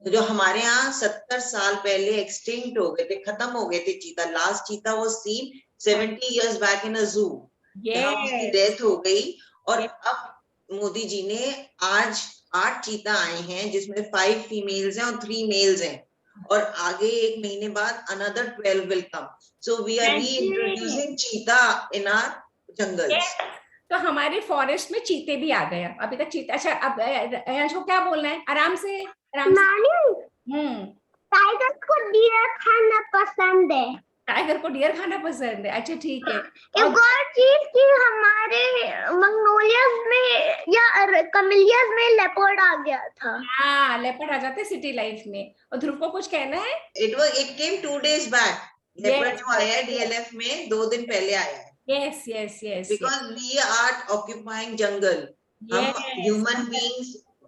तो जो हमारे यहाँ 70 साल पहले एक्सटिंक्ट हो गए थे, खत्म हो गए थे चीता, last cheetah was seen 70 years back in a zoo, जहाँ उसकी डेथ हो गई। और अब मोदी जी ने आज 8 चीता आए हैं, जिसमें 5 फीमेल्स हैं और 3 मेल्स हैं, और आगे एक महीने बाद another 12 will come. So we are reintroducing cheetah in our jungles. तो हमारे फॉरेस्ट में चीते भी आ गए, अभी तक चीता। अच्छा अब अयांश को क्या बोलना है, आराम से आराम से। टाइगर को डियर खाना पसंद है, टाइगर को डियर खाना पसंद है, अच्छा ठीक है। एक और चीज कि हमारे मैग्नोलियाज में या कमिलियाज में लेपर्ड आ गया था। हाँ लेपर्ड आ जाते सिटी लाइफ में। और ध्रुव को कुछ कहना है? It came 2 days back. Leopard जो आया है DLF में 2 दिन पहले आया है। Yes, yes, yes. Because we are occupying jungle. हम human beings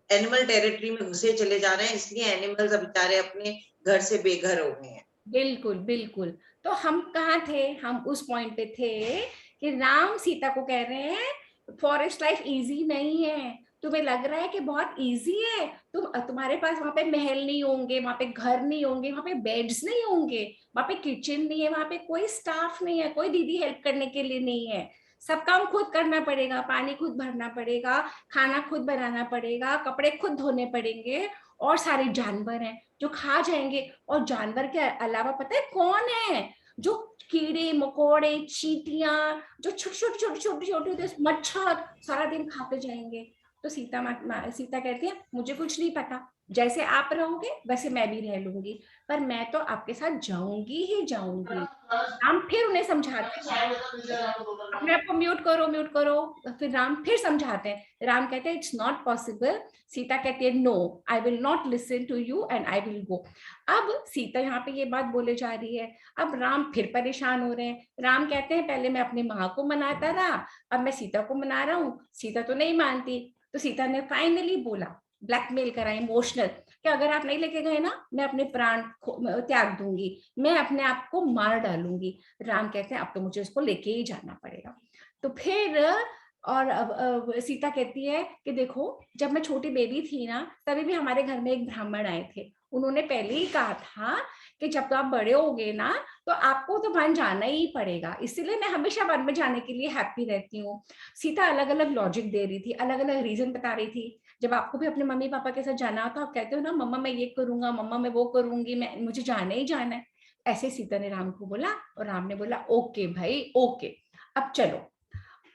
एनिमल टेरिटरी में घुसे चले जा रहे हैं, इसलिए एनिमल्स अब बेचारे अपने घर से बेघर हो गए हैं। बिल्कुल बिल्कुल। तो हम कहाँ थे, हम उस पॉइंट पे थे कि राम सीता को कह रहे हैं फॉरेस्ट लाइफ इजी नहीं है, तुम्हें लग रहा है कि बहुत इजी है, तुम्हारे पास वहां पे महल नहीं होंगे, वहां पे घर नहीं होंगे, वहां पे बेड्स नहीं होंगे, वहां पे किचन नहीं है, वहां पे कोई स्टाफ नहीं है, कोई दीदी हेल्प करने के लिए नहीं है, सब काम खुद करना पड़ेगा, पानी खुद भरना पड़ेगा, खाना खुद बनाना पड़ेगा, कपड़े खुद धोने पड़ेंगे, और सारे जानवर हैं जो खा जाएंगे। और जानवर के अलावा पता है कौन है, जो कीड़े मकोड़े चींटियां, जो छोटे छोटे छोटे छोटे छोटे होते मच्छर सारा दिन खाते जाएंगे। तो सीता कहती है मुझे कुछ नहीं पता, जैसे आप रहोगे वैसे मैं भी रह लूंगी, पर मैं तो आपके साथ जाऊंगी ही जाऊंगी। राम फिर उन्हें समझाते हैं, अपने आप को म्यूट करो। फिर राम फिर समझाते हैं, राम कहते हैं इट्स नॉट पॉसिबल। सीता कहती है no, I will not listen to you and I will go. अब सीता यहाँ पे ये बात बोले जा रही है, अब राम फिर परेशान हो रहे हैं। राम कहते हैं पहले मैं अपनी माँ को मनाता रहा, अब मैं सीता को मना रहा हूँ, सीता तो नहीं मानती। तो सीता ने फाइनली बोला, ब्लैकमेल करा, इमोशनल, कि अगर आप नहीं लेके गए ना, मैं अपने प्राण त्याग दूंगी, मैं अपने आप को मार डालूंगी। राम कहते हैं अब तो मुझे उसको लेके ही जाना पड़ेगा। तो फिर और अब सीता कहती है कि देखो, जब मैं छोटी बेबी थी ना, तभी भी हमारे घर में एक ब्राह्मण आए थे, उन्होंने पहले ही कहा था कि जब तो आप बड़े होगे ना, तो आपको तो वन जाना ही पड़ेगा, इसलिए मैं हमेशा वन में जाने के लिए हैप्पी रहती हूँ। सीता अलग अलग लॉजिक दे रही थी, अलग अलग रीजन बता रही थी। जब आपको भी अपने मम्मी पापा के साथ जाना हो तो आप कहते हो ना, मम्मा मैं ये करूंगा, मम्मा मैं वो करूंगी, मैं मुझे जाना ही जाना है। ऐसे सीता ने राम को बोला और राम ने बोला ओके भाई ओके, अब चलो।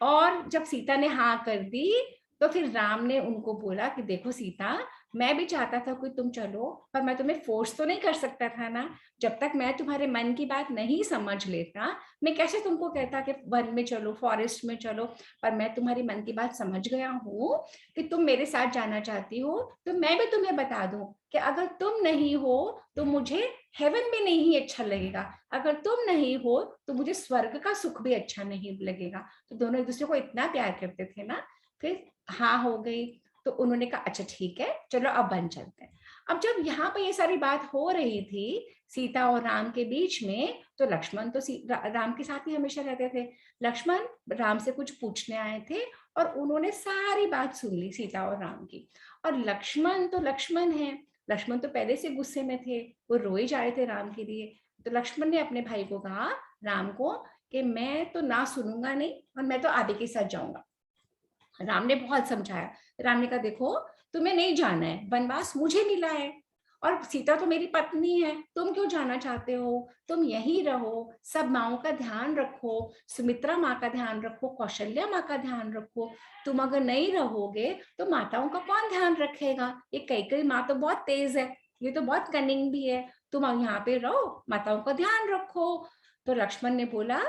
और जब सीता ने हाँ कर दी, तो फिर राम ने उनको बोला कि देखो सीता, मैं भी चाहता था कि तुम चलो, पर मैं तुम्हें फोर्स तो नहीं कर सकता था ना। जब तक मैं तुम्हारे मन की बात नहीं समझ लेता, मैं कैसे तुमको कहता कि वन में चलो, फॉरेस्ट में चलो। पर मैं तुम्हारी मन की बात समझ गया हूँ कि तुम मेरे साथ जाना चाहती हो, तो मैं भी तुम्हें बता दूं कि अगर तुम नहीं हो तो मुझे हेवन में नहीं अच्छा लगेगा, अगर तुम नहीं हो तो मुझे स्वर्ग का सुख भी अच्छा नहीं लगेगा। तो दोनों एक दूसरे को इतना प्यार करते थे ना। फिर हाँ हो गई, तो उन्होंने कहा अच्छा ठीक है चलो अब बन चलते हैं। अब जब यहाँ पे ये सारी बात हो रही थी सीता और राम के बीच में, तो लक्ष्मण तो राम के साथ ही हमेशा रहते थे। लक्ष्मण राम से कुछ पूछने आए थे और उन्होंने सारी बात सुन ली सीता और राम की। और लक्ष्मण तो लक्ष्मण है, लक्ष्मण तो पहले से गुस्से में थे, वो रोए जा रहे थे राम के लिए। तो लक्ष्मण ने अपने भाई को कहा, राम को, कि मैं तो ना सुनूंगा नहीं और मैं तो आदि के साथ जाऊंगा। राम ने बहुत समझाया, राम ने कहा देखो, तुम्हें नहीं जाना है, वनवास मुझे मिला है और सीता तो मेरी पत्नी है, तुम क्यों जाना चाहते हो, तुम यहीं रहो, सब माओं का ध्यान रखो, सुमित्रा माँ का ध्यान रखो, कौशल्या माँ का ध्यान रखो। तुम अगर नहीं रहोगे तो माताओं का कौन ध्यान रखेगा, ये कैकेयी माँ तो बहुत तेज है, ये तो बहुत कनिंग भी है, तुम यहाँ पे रहो, माताओं का ध्यान रखो। तो लक्ष्मण ने बोला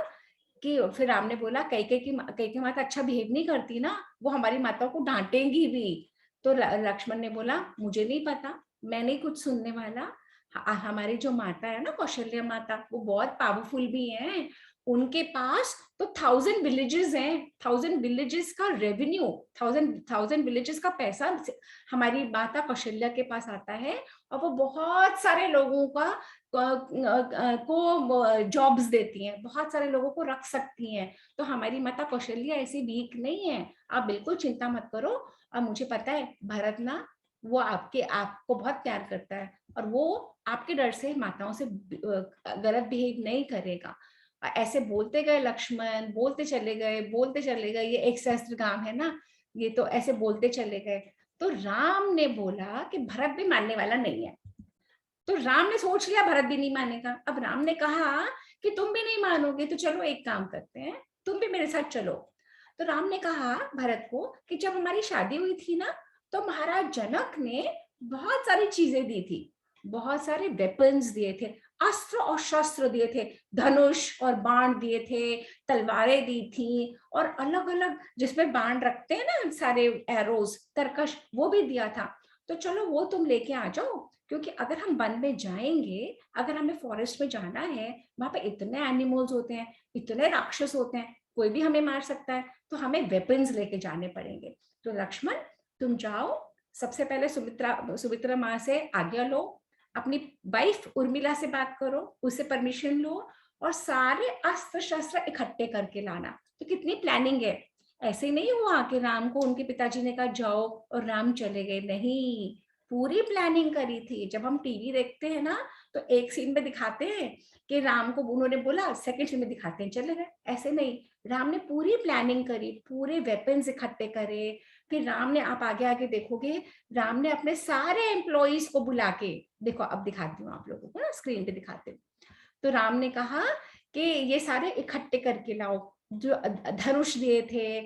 कि, फिर राम ने बोला कैकेयी माता अच्छा बिहेव नहीं करती ना, वो हमारी माताओं को डांटेंगी भी। तो लक्ष्मण ने बोला मुझे नहीं पता, मैं नहीं कुछ सुनने वाला। हमारी जो माता है ना, कौशल्या माता, वो बहुत पावरफुल भी है, उनके पास तो 1000 विलेजेस हैं, 1000 विलेजेस का रेवेन्यू, 1000 विलेजेस का पैसा हमारी माता कौशल्या के पास आता है। और वो बहुत सारे लोगों को जॉब्स देती हैं, बहुत सारे लोगों को रख सकती हैं। तो हमारी माता कौशल्या ऐसी वीक नहीं है, आप बिल्कुल चिंता मत करो। और मुझे पता है भरत ना, वो आपको बहुत प्यार करता है और वो आपके डर से माताओं से गलत बिहेव नहीं करेगा। ऐसे बोलते गए लक्ष्मण, बोलते चले गए, ये एक सहस्त्र गांव है ना, ये तो ऐसे बोलते चले गए। तो राम ने बोला कि भरत भी मानने वाला नहीं है। तो राम ने सोच लिया भरत भी नहीं मानेगा। अब राम ने कहा कि तुम भी नहीं मानोगे तो चलो एक काम करते हैं, तुम भी मेरे साथ चलो। तो राम ने कहा भरत को कि जब हमारी शादी हुई थी ना, तो महाराज जनक ने बहुत सारी चीजें दी थी, बहुत सारे वेपन्स दिए थे, अस्त्र और शस्त्र दिए थे, धनुष और बाण दिए थे, तलवारें दी थी, और अलग अलग जिसमें बाण रखते हैं ना, सारे एरोज, तरकश, वो भी दिया था। तो चलो वो तुम लेके आ जाओ, क्योंकि अगर हम वन में जाएंगे, अगर हमें फॉरेस्ट में जाना है, वहां पे इतने एनिमल्स होते हैं, इतने राक्षस होते हैं, कोई भी हमें मार सकता है, तो हमें वेपन्स लेके जाने पड़ेंगे। तो लक्ष्मण तुम जाओ, सबसे पहले सुमित्रा माँ से आज्ञा लो, अपनी वाइफ उर्मिला से बात करो, उससे परमिशन लो, और सारे अस्त्र शस्त्र इकट्ठे करके लाना। तो कितनी प्लानिंग है, ऐसे नहीं हुआ कि राम को उनके पिताजी ने कहा जाओ और राम चले गए, नहीं, पूरी प्लानिंग करी थी। जब हम टीवी देखते हैं ना, तो एक सीन में दिखाते हैं कि राम को उन्होंने बोला, सेकंड सीन में दिखाते हैं चले गए, ऐसे नहीं, राम ने पूरी प्लानिंग करी, पूरे वेपन्स इकट्ठे करे। फिर राम ने, आप आगे आगे देखोगे, राम ने अपने सारे एम्प्लॉइज को बुला के, देखो अब दिखाती हूँ आप लोगों को ना, स्क्रीन पे दिखाते हूँ। तो राम ने कहा कि ये सारे इकट्ठे करके लाओ, जो धनुष दिए थे,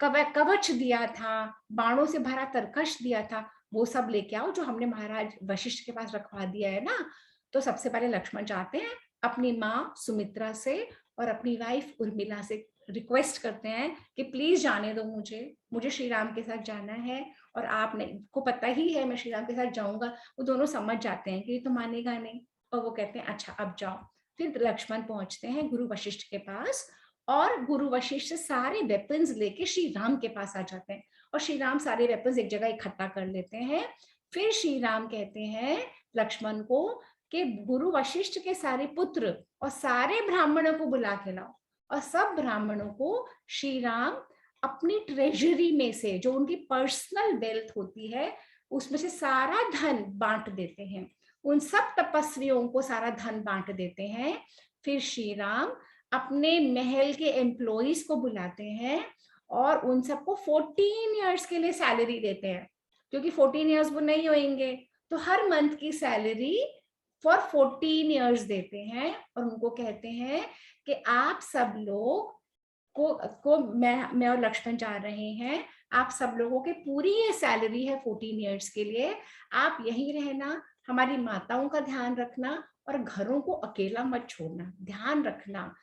कवच दिया था, बाणों से भरा तरकश दिया था, वो सब लेके आओ जो हमने महाराज वशिष्ठ के पास रखवा दिया है ना। तो सबसे पहले लक्ष्मण जाते हैं, अपनी माँ सुमित्रा से और अपनी वाइफ उर्मिला से रिक्वेस्ट करते हैं कि प्लीज जाने दो मुझे श्री राम के साथ जाना है, और आपने को पता ही है मैं श्री राम के साथ जाऊंगा। वो दोनों समझ जाते हैं कि ये तो मानेगा नहीं, और वो कहते हैं अच्छा अब जाओ। फिर लक्ष्मण पहुंचते हैं गुरु वशिष्ठ के पास, और गुरु वशिष्ठ सारे वेपन्स लेके श्री राम के पास आ जाते हैं, और श्री राम सारे वेपन्स एक जगह इकट्ठा कर लेते हैं। फिर श्री राम कहते हैं लक्ष्मण को कि गुरु वशिष्ठ के सारे पुत्र और सारे ब्राह्मणों को बुला के लाओ, और सब ब्राह्मणों को श्री राम अपनी ट्रेजरी में से, जो उनकी पर्सनल वेल्थ होती है, उसमें से सारा धन बांट देते हैं। उन सब तपस्वियों को सारा धन बांट देते हैं। फिर श्री राम अपने महल के एम्प्लॉइज को बुलाते हैं और उन सबको 14 इयर्स के लिए सैलरी देते हैं, क्योंकि 14 इयर्स वो नहीं होंगे, तो हर मंथ की सैलरी फॉर 14 इयर्स देते हैं, और उनको कहते हैं कि आप सब लोग को मैं और लक्ष्मण जा रहे हैं, आप सब लोगों के पूरी ये सैलरी है 14 इयर्स के लिए, आप यहीं रहना, हमारी माताओं का ध्यान रखना और घरों को अकेला मत छोड़ना, ध्यान रखना।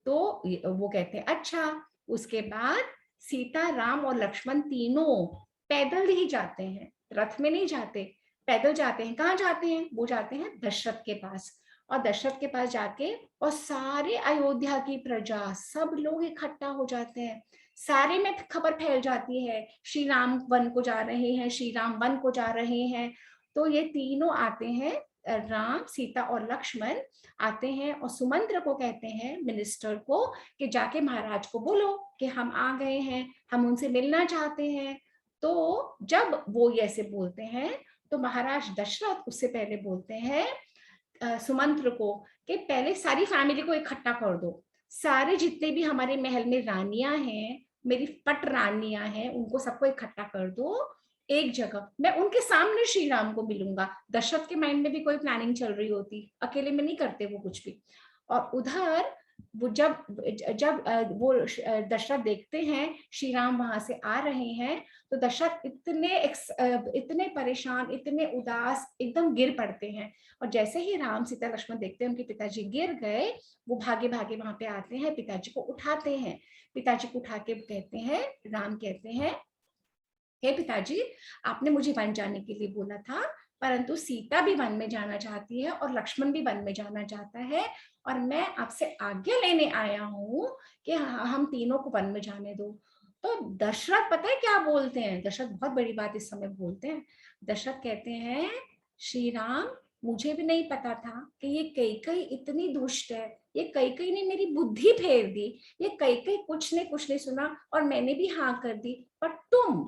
तो वो कहते हैं अच्छा। उसके बाद सीता, राम और लक्ष्मण तीनों पैदल ही जाते हैं, रथ में नहीं जाते, पैदल जाते हैं। कहाँ जाते हैं? वो जाते हैं दशरथ के पास, और दशरथ के पास जाके और सारे अयोध्या की प्रजा सब लोग इकट्ठा हो जाते हैं। सारे में खबर फैल जाती है श्री राम वन को जा रहे हैं, श्री राम वन को जा रहे हैं। तो ये तीनों आते हैं, राम, सीता और लक्ष्मण आते हैं, और सुमंत्र को कहते हैं मिनिस्टर को कि जाके महाराज को बोलो कि हम आ गए हैं, हम उनसे मिलना चाहते हैं। तो जब वो ऐसे बोलते हैं तो महाराज दशरथ उससे पहले बोलते हैं सुमंत्र को कि पहले सारी फैमिली को इकट्ठा कर दो, सारे जितने भी हमारे महल में रानियां हैं, मेरी पट रानियां हैं, उनको सबको इकट्ठा कर दो एक जगह, मैं उनके सामने श्री राम को मिलूंगा। दशरथ के माइंड में भी कोई प्लानिंग चल रही होती, अकेले में नहीं करते वो कुछ भी। और उधर वो जब जब वो दशरथ देखते हैं श्री राम वहां से आ रहे हैं, तो दशरथ इतने परेशान, इतने उदास, एकदम गिर पड़ते हैं। और जैसे ही राम, सीता, लक्ष्मण देखते हैं उनके पिताजी गिर गए, वो भागे भागे वहां पे आते हैं, पिताजी को उठाते हैं। पिताजी को उठा के कहते हैं, राम कहते हैं हे पिताजी, आपने मुझे वन जाने के लिए बोला था, परंतु सीता भी वन में जाना चाहती है और लक्ष्मण भी वन में जाना चाहता है, और मैं आपसे आज्ञा लेने आया हूँ कि हम तीनों को वन में जाने दो। तो दशरथ पता है क्या बोलते हैं? दशरथ बहुत बड़ी बात इस समय बोलते हैं। दशरथ कहते हैं श्री राम, मुझे भी नहीं पता था कि ये कैकेयी इतनी दुष्ट है, ये कैकेयी ने मेरी बुद्धि फेर दी, ये कैकेयी कुछ नहीं सुना और मैंने भी हाँ कर दी, पर तुम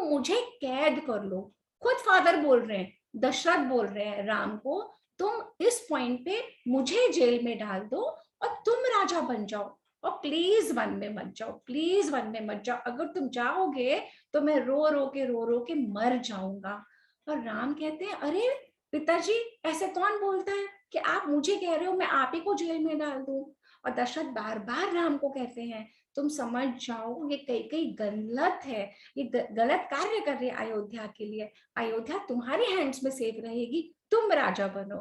मुझे कैद कर लो। खुद फादर बोल रहे हैं, दशरथ बोल रहे हैं राम को, तुम इस पॉइंट पे मुझे जेल में डाल दो और तुम राजा बन जाओ, और प्लीज वन में मत जाओ, प्लीज वन में मत जाओ, अगर तुम जाओगे तो मैं रो रो के मर जाऊंगा। और राम कहते हैं अरे पिताजी, ऐसे कौन बोलता है कि आप मुझे कह रहे हो मैं आप ही को जेल में डाल दूं? और दशरथ बार बार राम को कहते हैं तुम समझ जाओ, ये कैकेयी गलत है, ये गलत कार्य कर रही है अयोध्या के लिए, अयोध्या तुम्हारे हैंड्स में सेफ रहेगी, तुम राजा बनो।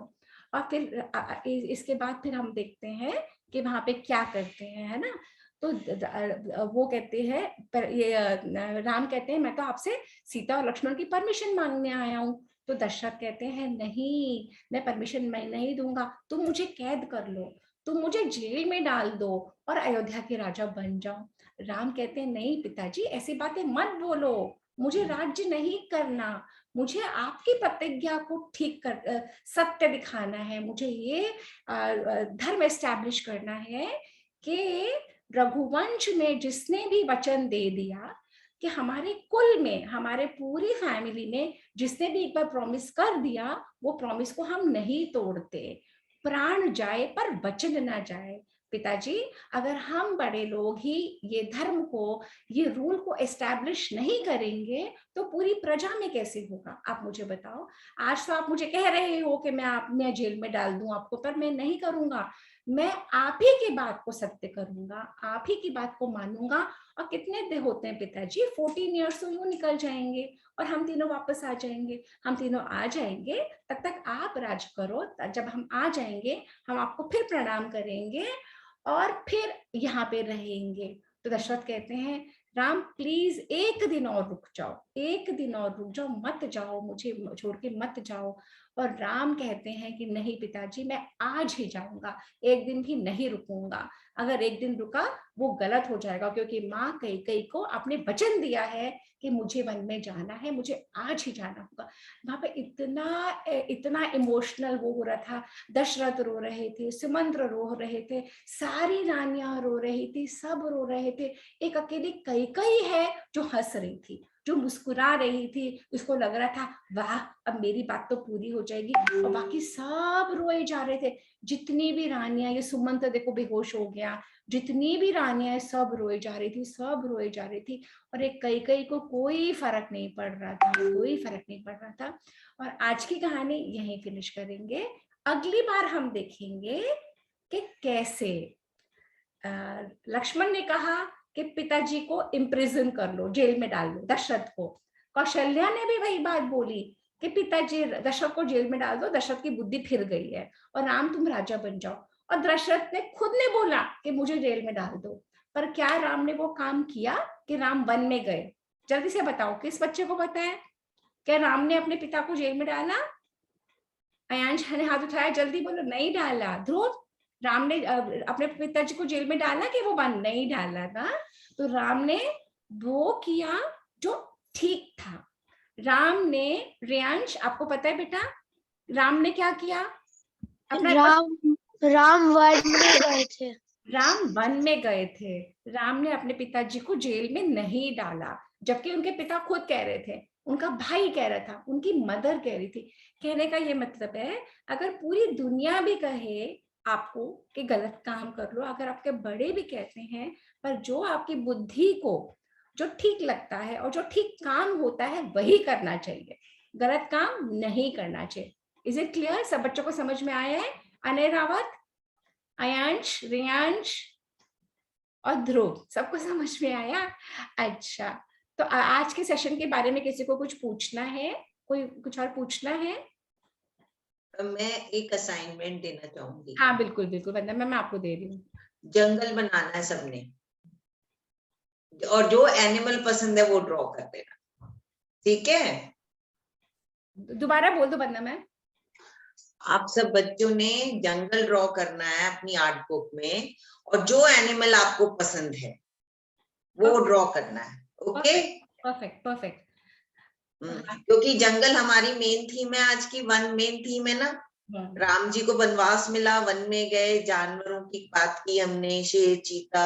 और फिर इसके बाद फिर हम देखते हैं कि वहां पे क्या करते हैं, है ना। तो वो कहते हैं, पर ये राम कहते हैं मैं तो आपसे सीता और लक्ष्मण की परमिशन मांगने आया हूँ। तो दशरथ कहते हैं नहीं, मैं परमिशन मैं नहीं दूंगा, तुम मुझे कैद कर लो, तुम मुझे जेल में डाल दो और अयोध्या के राजा बन जाओ। राम कहते हैं नहीं पिताजी, ऐसी बातें मत बोलो, मुझे राज्य नहीं करना, मुझे आपकी प्रतिज्ञा को ठीक कर सत्य दिखाना है, मुझे ये धर्म एस्टैब्लिश करना है कि रघुवंश में जिसने भी वचन दे दिया कि हमारे कुल में, हमारे पूरी फैमिली में जिसने भी एक बार प्रॉमिस कर दिया, वो प्रॉमिस को हम नहीं तोड़ते, प्राण जाए पर वचन ना जाए। पिताजी, अगर हम बड़े लोग ही ये धर्म को, ये रूल को एस्टैब्लिश नहीं करेंगे तो पूरी प्रजा में कैसे होगा? आप मुझे बताओ। आज तो आप मुझे कह रहे हो कि मैं जेल में डाल दूं आपको, पर मैं नहीं करूंगा। मैं आप ही की बात को सत्य करूंगा, आप ही की बात को मानूंगा। और कितने दिन होते हैं पिताजी, 14 ईयर्स तो यूं निकल जाएंगे और हम तीनों वापस आ जाएंगे। हम तीनों आ जाएंगे, तब तक आप राज करो। जब हम आ जाएंगे हम आपको फिर प्रणाम करेंगे और फिर यहाँ पे रहेंगे। तो दशरथ कहते हैं, राम प्लीज एक दिन और रुक जाओ, एक दिन और रुक जाओ, मत जाओ, मुझे छोड़ के मत जाओ। और राम कहते हैं कि नहीं पिताजी, मैं आज ही जाऊंगा, एक दिन भी नहीं रुकूंगा। अगर एक दिन रुका वो गलत हो जाएगा, क्योंकि माँ कैकेयी को आपने वचन दिया है कि मुझे वन में जाना है, मुझे आज ही जाना होगा। वहां पे इतना इतना इमोशनल वो हो रहा था। दशरथ रो रहे थे, सुमंत्र रो रहे थे, सारी रानियां रो रही थी, सब रो रहे थे। एक अकेली कैकेयी है जो हंस रही थी, जो मुस्कुरा रही थी। उसको लग रहा था वाह, अब मेरी बात तो पूरी हो जाएगी। और बाकी सब रोए जा रहे थे, जितनी भी रानियां, ये सुमंत देखो बेहोश हो गया, जितनी भी रानियां सब रोए जा रही थी, सब रोए जा रही थी। और एक कैकेयी को कोई फर्क नहीं पड़ रहा था, कोई फर्क नहीं पड़ रहा था। और आज की कहानी यहीं फिनिश करेंगे। अगली बार हम देखेंगे कि कैसे लक्ष्मण ने कहा कि पिताजी को इम्प्रिजन कर लो, जेल में डाल लो दशरथ को। कौशल्या ने भी वही बात बोली कि पिताजी दशरथ को जेल में डाल दो, दशरथ की बुद्धि फिर गई है और राम तुम राजा बन जाओ। और दशरथ ने खुद ने बोला कि मुझे जेल में डाल दो। पर क्या राम ने वो काम किया कि राम वन में गए? जल्दी से बताओ, किस बच्चे को पता है? क्या राम ने अपने पिता को जेल में डाला? अयांश ने हाथ उठाया, जल्दी बोलो। नहीं डाला। ध्रुव, राम ने अपने पिताजी को जेल में डाला कि वो बंद नहीं डाला था? तो राम ने वो किया जो ठीक था। राम ने, रियांश आपको पता है बेटा, राम ने क्या किया? अपना राम वन में गए थे। राम वन में गए थे। राम ने अपने पिताजी को जेल में नहीं डाला, जबकि उनके पिता खुद कह रहे थे, उनका भाई कह रहा था, उनकी मदर कह रही थी। कहने का ये मतलब है, अगर पूरी दुनिया भी कहे आपको कि गलत काम कर लो, अगर आपके बड़े भी कहते हैं, पर जो आपकी बुद्धि को जो ठीक लगता है और जो ठीक काम होता है वही करना चाहिए, गलत काम नहीं करना चाहिए। Is it clear? सब बच्चों को समझ में आया है? अनय रावत, अयांश, रियांश और ध्रुव, सबको समझ में आया? अच्छा, तो आज के सेशन के बारे में किसी को कुछ पूछना है? कोई कुछ और पूछना है? मैं एक असाइनमेंट देना चाहूंगी। हाँ बिल्कुल बिल्कुल, वंदना मैं आपको दे रही हूँ। जंगल बनाना है सबने, और जो एनिमल पसंद है वो ड्रॉ कर देना, ठीक है? दोबारा बोल दो वंदना मैम। आप सब बच्चों ने जंगल ड्रॉ करना है अपनी आर्ट बुक में, और जो एनिमल आपको पसंद है वो ड्रॉ करना है। Okay, perfect perfect. क्योंकि जंगल हमारी मेन थीम है आज की, वन मेन थीम है ना। राम जी को वनवास मिला, वन में गए, जानवरों की बात की हमने, शेर, चीता,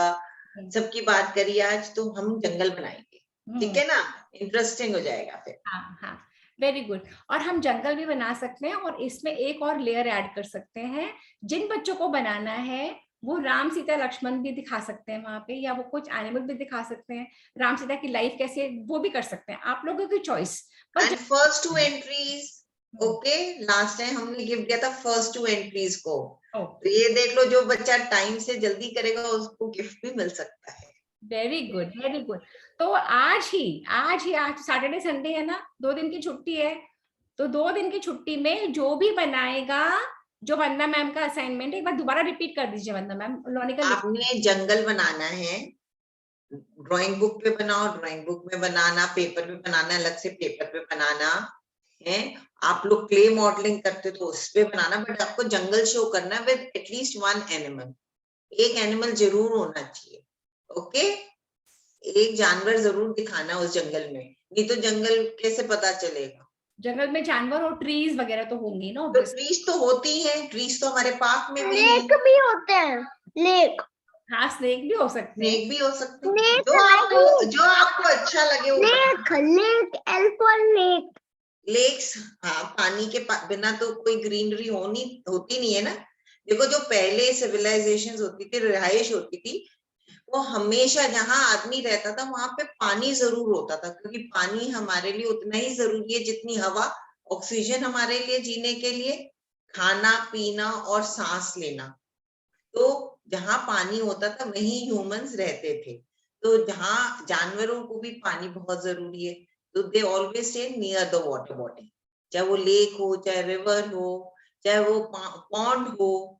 सबकी बात करी आज, तो हम जंगल बनाएंगे, ठीक है ना? इंटरेस्टिंग हो जाएगा फिर। हाँ हाँ, वेरी गुड। और हम जंगल भी बना सकते हैं, और इसमें एक और लेयर ऐड कर सकते हैं। जिन बच्चों को बनाना है वो राम सीता लक्ष्मण भी दिखा सकते हैं वहां पे, या वो कुछ एनिमल भी दिखा सकते हैं, राम सीता की लाइफ कैसी है वो भी कर सकते हैं, आप लोगों की choice. And first 2 entries, okay, last time हमने गिफ्ट दिया था फर्स्ट 2 एंट्रीज को, तो ये देख लो, जो बच्चा टाइम से जल्दी करेगा उसको गिफ्ट भी मिल सकता है। Very good very good. तो आज सैटरडे संडे है ना, 2 दिन की छुट्टी है, तो 2 दिन की छुट्टी में जो भी बनाएगा, जो वंदना मैम का असाइनमेंट, एक बार दोबारा रिपीट कर दीजिए वंदना मैम। आपने जंगल बनाना है, ड्राइंग बुक पे बनाओ, ड्राइंग बुक में बनाना, पेपर पे बनाना, अलग से पेपर पे बनाना है। आप लोग क्ले मॉडलिंग करते तो उस पे बनाना, बट आपको जंगल शो करना विद एटलीस्ट 1 एनिमल, एक एनिमल जरूर होना चाहिए। ओके, एक जानवर जरूर दिखाना उस जंगल में, नहीं तो जंगल कैसे पता चलेगा? जंगल में जानवर और ट्रीज वगैरह तो होंगी ना? तो ट्रीज तो होती है, ट्रीज तो हमारे पार्क में भी लेक भी होते हैं, लेक। हाँ, स्नेक भी हो सकते हैं, स्नेक भी हो सकते हैं, जो आपको अच्छा लगे वो। लेक, लेक, एल्फोन लेक। लेक्स, हाँ, पानी के बिना तो कोई ग्रीनरी होती नहीं है ना। देखो, जो पहले सिविलाइजेशंस होती थी, रिहाइश होती थी, वो हमेशा जहां आदमी रहता था वहां पे पानी जरूर होता था, क्योंकि पानी हमारे लिए उतना ही जरूरी है जितनी हवा, ऑक्सीजन हमारे लिए जीने के लिए, खाना पीना और सांस लेना। तो जहाँ पानी होता था वहीं ह्यूमंस रहते थे, तो जहाँ जानवरों को भी पानी बहुत जरूरी है, तो they always stay near the water body, चाहे वो लेक हो, चाहे रिवर हो, चाहे वो पॉन्ड हो।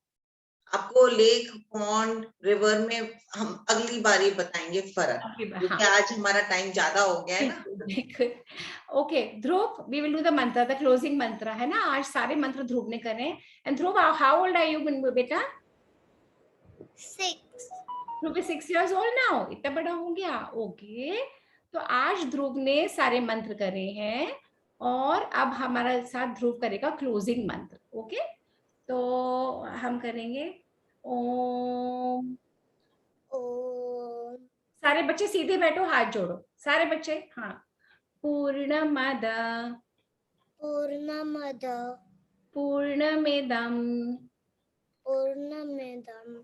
आपको लेक, पॉन्ड, रिवर में हम अगली बारी बताएंगे फर्क, क्योंकि आज हमारा टाइम ज्यादा हो गया है ना। Okay Dhruv, we will do the mantra, the closing mantra है ना, आज सारे मंत्र ध्रुव ने करे। And Dhruv, how old are you बेटा? 6. ध्रुव 6 years old now, इतना बड़ा हो गया। ओके, तो आज ध्रुव ने सारे मंत्र करे हैं और अब हमारा साथ ध्रुव करेगा क्लोजिंग मंत्र। ओके, तो हम करेंगे ओम। ओम। सारे बच्चे सीधे बैठो, हाथ जोड़ो सारे बच्चे। हाँ, पूर्णमद पूर्णमद पूर्णमिदं पूर्णमिदं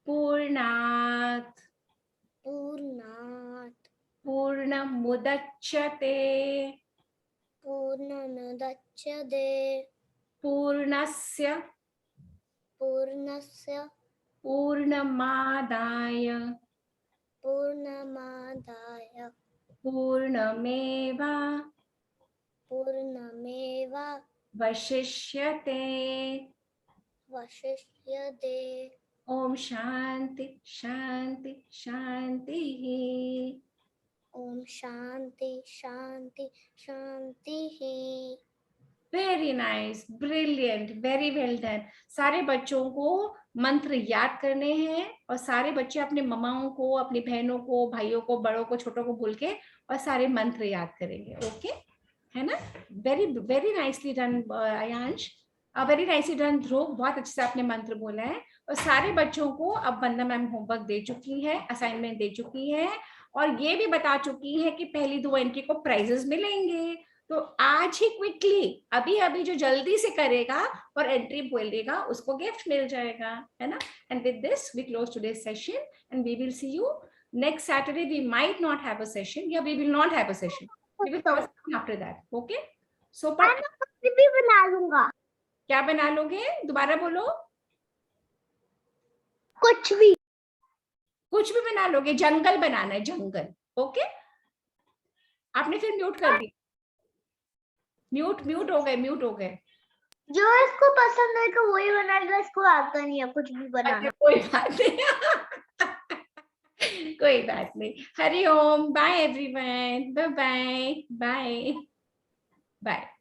पूर्णात् पूर्णात् पूर्णमुदच्यते पूर्णमुदच्यते पूर्णस्य पूर्णस्य पूर्णमादाय पूर्णमादाय पूर्णमेवा वशिष्यते। वशिष्यते। ओम शांति शांति शांति। ओम शांति शांति शांति। Very nice, brilliant, very well done. सारे बच्चों को मंत्र याद करने हैं और सारे बच्चे अपने ममाओं को, अपनी बहनों को, भाइयों को, बड़ों को, छोटों को बोल के और सारे मंत्र याद करेंगे। ओके, है ना? Very very nicely done Aayansh, very nicely done Dhruv, बहुत अच्छे से आपने मंत्र बोला है। और सारे बच्चों को अब वंदना मैम होमवर्क दे चुकी है, असाइनमेंट दे चुकी है और ये भी बता चुकी है कि पहली 2 एंट्री को प्राइजेस मिलेंगे। तो आज ही क्विकली अभी अभी जो जल्दी से करेगा और एंट्री बोलेगा उसको गिफ्ट मिल जाएगा, है ना? And with this we close today's session and we will see you next Saturday. We might not have a session या we will not have a session, we will cover after that. Okay, so पर भी बना लूंगा। क्या बना लोगे? दोबारा बोलो। कुछ भी बना लोगे? जंगल बनाना है, जंगल। ओके, आपने फिर म्यूट कर दिया। म्यूट हो गए। जो इसको पसंद है तो वही बनाएगा, इसको आता नहीं है कुछ भी बनाना। कोई बात नहीं कोई बात नहीं। Hari Om, bye everyone, bye bye bye bye.